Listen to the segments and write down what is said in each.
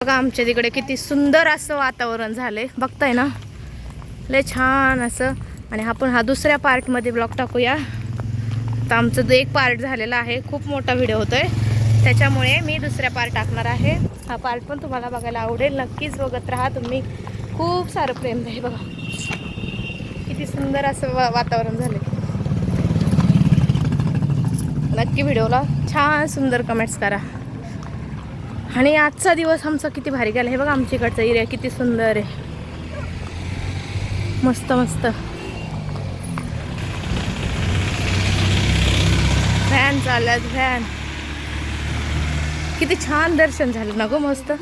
बघा आमच्या तिकडे किती सुंदर असं वातावरण झालंय, बघताय ना, लय छान असं. आणि आपण हा दुसऱ्या पार्टमध्ये ब्लॉग टाकूया. तर आमचा जो एक पार्ट झालेला आहे, खूप मोठा व्हिडिओ होतोय, त्याच्यामुळे मी दुसऱ्या पार्ट टाकणार आहे. हा पार्ट पण तुम्हाला बघायला आवडेल, नक्कीच बघत राहा तुम्ही. खूप सारं प्रेम आहे. बघा किती सुंदर असं वातावरण झालंय. नक्की व्हिडिओला छान सुंदर कमेंट्स करा. आणि आजचा दिवस आमचा किती भारी गेला हे बघा. आमच्या इकडचा एरिया किती सुंदर आहे, मस्त मस्त. व्हॅन चालल्यात, व्हॅन. किती छान दर्शन झालं ना गो, मस्त.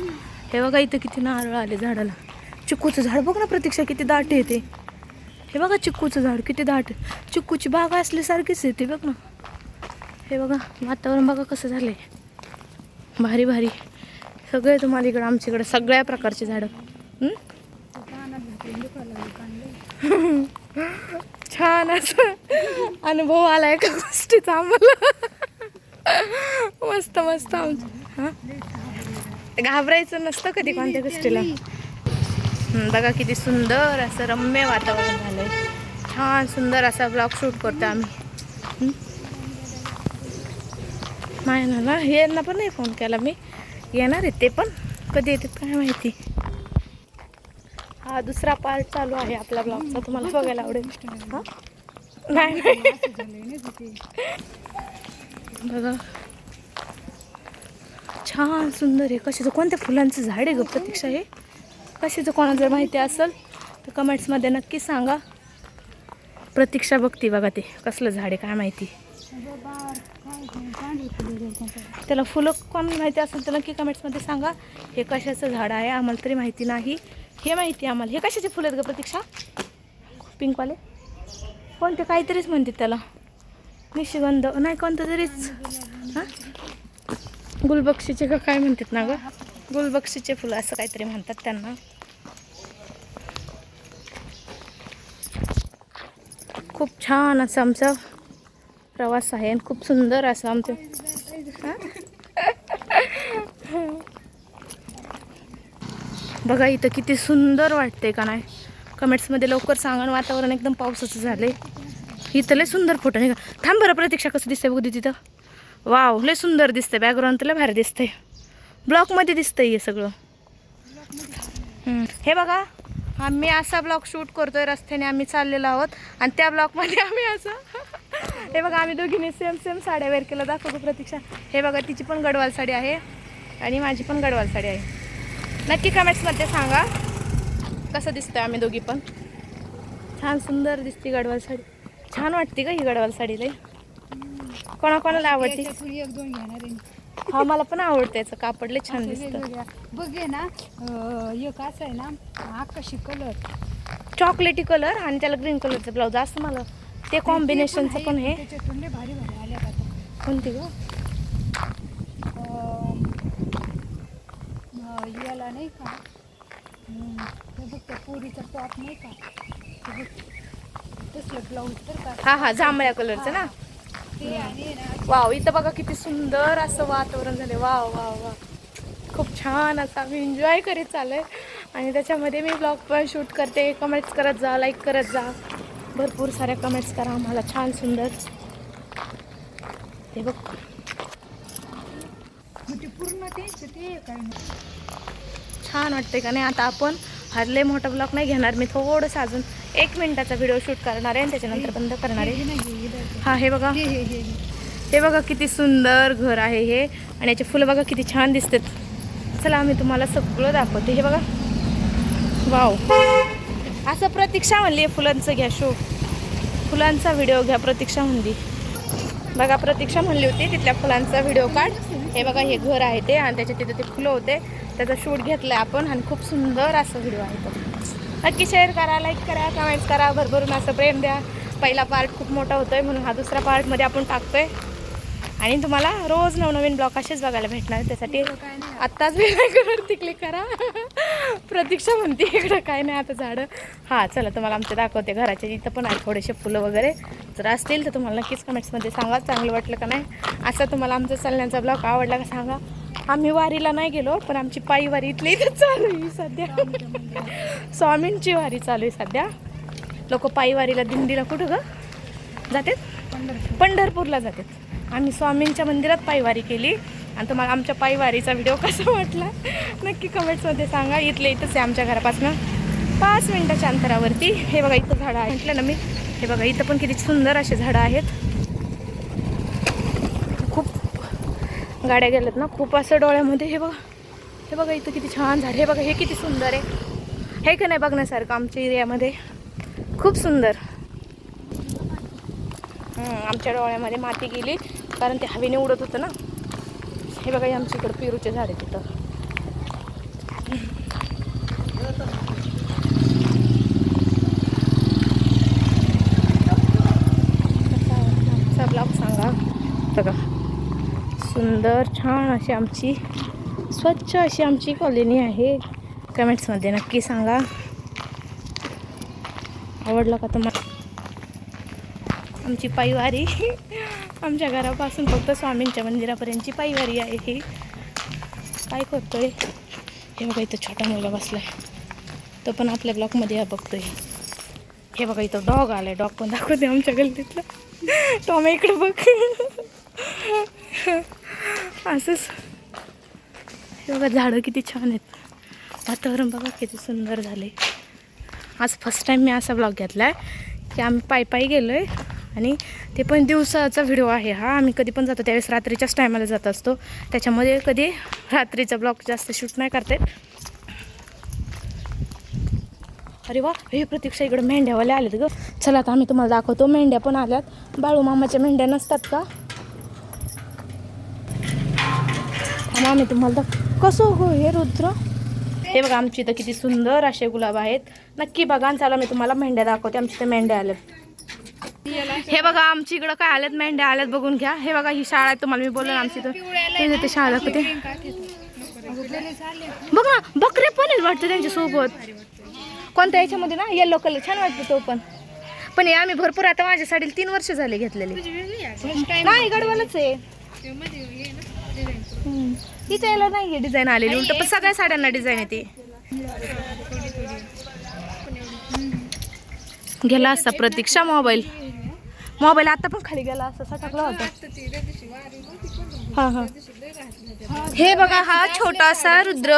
हे बघा इथं किती नारळ आले झाडाला. चिक्कूचं झाड बघ ना प्रतीक्षा, किती दाट आहे ते. हे बघा चिक्कूचं झाड किती दाट, चिक्कूची बाग असल्यासारखीच आहे ते, बघ ना. हे बघा वातावरण बघा कसं झालंय, भारी भारी. सगळे तुम्हाला इकडं आमच्याकडे सगळ्या प्रकारचे झाडं. छान असं अनुभव आलाय का गोष्टीचा आम्हाला. मस्त मस्त. हां घाबरायचं नसतं कधी कोणत्या गोष्टीला. बघा किती सुंदर असं रम्य वातावरण झालंय. छान सुंदर असा ब्लॉग शूट करतो आम्ही. मायनाला यांना पण नाही फोन केला मी, येणार आहेत ते पण, कधी येतात काय माहिती. हा दुसरा पार्ट चालू आहे आपल्या ब्लॉगचा, तुम्हाला बघायला आवडेल. हां नाही बघा छान सुंदर आहे. कशाचं कोणत्या फुलांचं झाड आहे ग प्रतीक्षा हे, कशाचं कोणाला जर माहिती असेल तर कमेंट्समध्ये नक्की सांगा. प्रतीक्षा बघती बघा ते कसलं झाड आहे काय माहिती. त्याला फुलं कोण माहिती असेल तर नक्की कमेंट्समध्ये सांगा. हे कशाचं झाड आहे आम्हाला तरी माहिती नाही, हे माहिती आम्हाला. हे कशाचे फुलं आहेत ग प्रतीक्षा, पिंकवाले कोणते काहीतरीच म्हणतात त्याला, निशिगंध नाही कोणतं तरीच. हां गुलबक्षीचे का काय म्हणतात ना ग, गुलबक्षीचे फुलं असं काहीतरी म्हणतात त्यांना. खूप छान असं आमचा प्रवास आहे आणि खूप सुंदर असं आमचं. बघा इथं किती सुंदर वाटते का नाही, कमेंट्समध्ये लवकर सांगा. वातावरण एकदम पावसाचं झालंय. इथं लय सुंदर फोटो नाही का. थांब बरं प्रतीक्षा कसं दिसतंय बघू दे तिथं. वाव लय सुंदर दिसतंय, बॅकग्राऊंड तुला भारी दिसतंय, ब्लॉकमध्ये दिसतंय हे सगळं. हे बघा आम्ही असा ब्लॉग शूट करतोय, रस्त्याने आम्ही चाललेलो आहोत आणि त्या ब्लॉकमध्ये आम्ही असं. हे बघा आम्ही दोघींनी सेम सेम साड्या वेअर केलं, दाखवतो प्रतीक्षा. हे बघा तिची पण गडवाल साडी आहे आणि माझी पण गडवाल साडी आहे. नक्की कमेंट्समध्ये सांगा कसं दिसतंय आम्ही दोघी पण. छान सुंदर दिसते गडवाल साडी, छान वाटते का ही गडवाल साडी लय. कोणाकोणाला आवडते. हा मला पण आवडते, याचं कापड लय छान दिसतं. बघे ना एक असं आहे ना आकाशी कलर, चॉकलेटी कलर आणि त्याला ग्रीन कलरचं ब्लाऊज असतं. मला ते कॉम्बिनेशनचं पण हे त्याच्यातून लय भारी भारी आल्या का. कोणती ग याला नाही का, हे बघ त्या पोरीचा टॉप नाही का, तसलं ब्लाऊज तर का. हा हा जांभळ्या कलरचं ना. ते आणि वाव इथं बघा किती सुंदर असं वातावरण झाले. वाव वाव वाव खूप छान असं आम्ही एन्जॉय करीत चाललोय आणि त्याच्यामध्ये मी ब्लॉग पण शूट करते. कमेंट्स करत जा, लाईक करत जा, भरपूर साऱ्या कमेंट्स करा आम्हाला छान सुंदर. हे बघ म्हणजे पूर्ण ते काय नाही छान वाटते का नाही. आता आपण हरले मोठा ब्लॉग नाही घेणार, मी थोडंसं अजून 1 मिनिटाचा व्हिडिओ शूट करणार आहे आणि त्याच्यानंतर बंद करणार आहे. हा हे बघा, हे बघा किती सुंदर घर आहे हे आणि याचे फुलं बघा किती छान दिसतात. चला आम्ही तुम्हाला सगळं दाखवते. हे बघा वाव असं प्रतीक्षा म्हणली फुलांचं घ्या शूट, फुलांचा व्हिडिओ घ्या प्रतीक्षा म्हणली. बघा प्रतीक्षा म्हणली होती तिथल्या फुलांचा व्हिडिओ काढ. हे बघा हे घर आहे ते आणि त्याच्या तिथे ते फुलं होते, त्याचा शूट घेतला आपण आणि खूप सुंदर असं व्हिडिओ आहे तो. नक्की शेअर करा, लाईक करा, कमेंट्स करा, भरभरून असं प्रेम द्या. पहिला पार्ट खूप मोठा होतोय म्हणून हा दुसरा पार्टमध्ये आपण टाकतोय आणि तुम्हाला रोज नवनवीन ब्लॉग असेच बघायला भेटणार. त्यासाठी आत्ताच व्हिडिओवरती क्लिक करा. प्रतीक्षा म्हणते इकडं काय नाही आता झाडं. हां चला तुम्हाला आमचं दाखवते. घराच्या इथं पण आहे थोडेसे फुलं वगैरे, जर असतील तर तुम्हाला नक्कीच कमेंट्समध्ये सांगा चांगलं वाटलं का नाही. असा तुम्हाला आमचा चालण्याचा ब्लॉग आवडला का सांगा. आम्ही वारीला नाही गेलो, पण आमची पायी वारी इथल्या इथं चालू आहे सध्या. स्वामींची वारी चालू आहे सध्या. लोक पायी वारीला दिंडीला कुठं ग जातात? पंढरपूरला जातात. आम्ही स्वामींच्या मंदिरात पायवारी केली. आणि तुम्हाला आमच्या पायवारीचा व्हिडिओ कसा वाटला नक्की कमेंट्समध्ये सांगा. इथले इथंच आहे आमच्या घरापासून 5 मिनिटाच्या अंतरावरती. हे बघा इथं झाडं आहे म्हटलं ना मी. हे बघा इथं पण किती सुंदर असे झाडं आहेत. खूप गाड्या गेल्यात ना, खूप असं डोळ्यामध्ये. हे बघा इथं किती छान झाड. हे बघा हे किती सुंदर आहे. हे का नाही बघण्यासारखं आमच्या एरियामध्ये खूप सुंदर. आमच्या डोळ्यामध्ये माती गेली कारण ते हवेने उडत होतं ना. हे बघा आमच्या इकडं पेरूचे झाड आहे तिथं. ब्लॉग सांगा. बघा सुंदर छान अशी आमची स्वच्छ अशी आमची कॉलनी आहे. कमेंट्समध्ये नक्की सांगा आवडलं का तुम्हाला आमची पायवारी. आमच्या घरापासून फक्त स्वामींच्या मंदिरापर्यंतची पायवारी आहे ही. काय करतोय? हे बघा इथं छोटा मुलगा बसलाय, तो पण आपल्या ब्लॉकमध्ये बघतोय. हे बघा इथं डॉग आलाय. डॉग पण दाखवते आमच्या गल्लीतला. टॉम इकडे बघ. असंच. हे बघा झाडं किती छान आहेत. वातावरण बघा किती सुंदर झाले. आज फर्स्ट टाईम मी असा ब्लॉग घेतला आहे की आम्ही पायी गेलो आहे. आणि ते पण दिवसाचा व्हिडिओ आहे हा. आम्ही कधी पण जातो त्यावेळेस रात्रीच्याच टायमाला जात असतो. त्याच्यामध्ये कधी रात्रीचा ब्लॉग जास्त शूट नाही करता येत. अरे वा, हे प्रतीक्षा इकडे मेंढ्यावाले आलेत ग. चला आता आम्ही तुम्हाला दाखवतो. मेंढ्या पण आल्यात. बाळू मामाच्या मेंढ्या नसतात का? आम्ही तुम्हाला कसं हो हे रुद्र. हे बघा आमची इथं किती सुंदर असे गुलाब आहेत. नक्की बघा. चला मी तुम्हाला मेंढ्या दाखवते. आमच्या इथं मेंढ्या आल्यात. हे बघा आमची इकडं काय आल्यात, मेंढ्या आल्यात. बघून घ्या. हे बघा ही शाळा आहे. तुम्हाला मी बोललो ना आमची इथं ते शाळा दाखवते. बघ ना बकरे पण आहेत वाटतं त्यांच्या सोबत. कोणत्या याच्यामध्ये ना येलो कलर छान वाटतं तो पण हे आम्ही भरपूर आता माझ्या साडीला 3 वर्ष झाले घेतलेले. नाही गडवालच आहे. तिच्या याला नाही डिझाईन आलेली. उलट पण सगळ्या साड्यांना डिझाईन येते. गेला असता प्रतीक्षा मोबाईल आता पण खाली गेला असता सटकला होता. हा. हे बघा हा छोटासा रुद्र.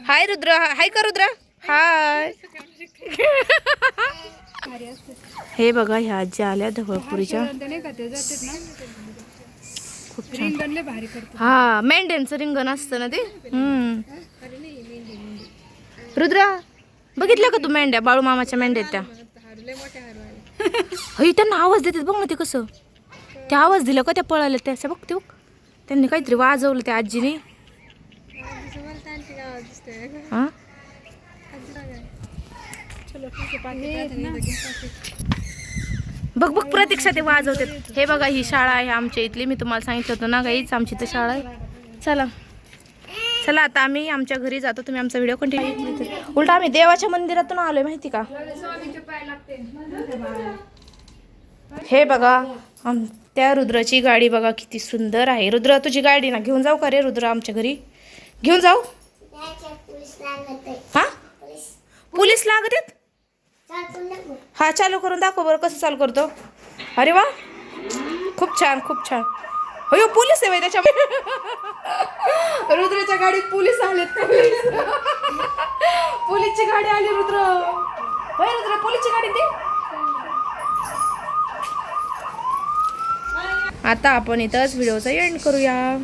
हाय रुद्र. हाय का रुद्र. हाय. हे बघा ह्या आजी आल्या धवळपुरीच्या. खूप छान. हा मेंढ्यांचं रिंगण असतं ना ते. रुद्रा बघितलं का तू मेंढ्या? बाळू मामाच्या मेंढ्या त्या. त्यांना आवाज देतात बघ ना ते कसं. ते आवाज दिलं का त्या पळाल्या त्या. असं बघ ते बघ. त्यांनी काहीतरी वाजवलं त्या आजीने. हा बघ प्रतीक्षा ते वाजवतात. हे बघा ही शाळा आहे आमच्या इथली. मी तुम्हाला सांगितलं होतं ना गाईच आमची इथं शाळा आहे. चला आता आम्ही आमच्या घरी जातो. तुम्ही आमचा व्हिडिओ कंटिन्यू. उलट आम्ही देवाच्या मंदिरातून आलोय माहिती का. हे बघा त्या रुद्राची गाडी बघा किती सुंदर आहे. रुद्र तुझी गाडी ना घेऊन जाऊ का रे रुद्र आमच्या घरी? घेऊन जाऊ. हा पोलीस लागत आहेत. हा चालू करून दाखव बरं कसं चालू करतो. अरे वा खूप छान खूप छान. हो पोलीस आहे त्याच्या. रुद्राच्या गाडीत पोलीस आलेत. पोलीसची गाडी आली रुद्र. होय रुद्र पोलीसची गाडी ती. आता आपण इथंच व्हिडिओचा एंड करूया.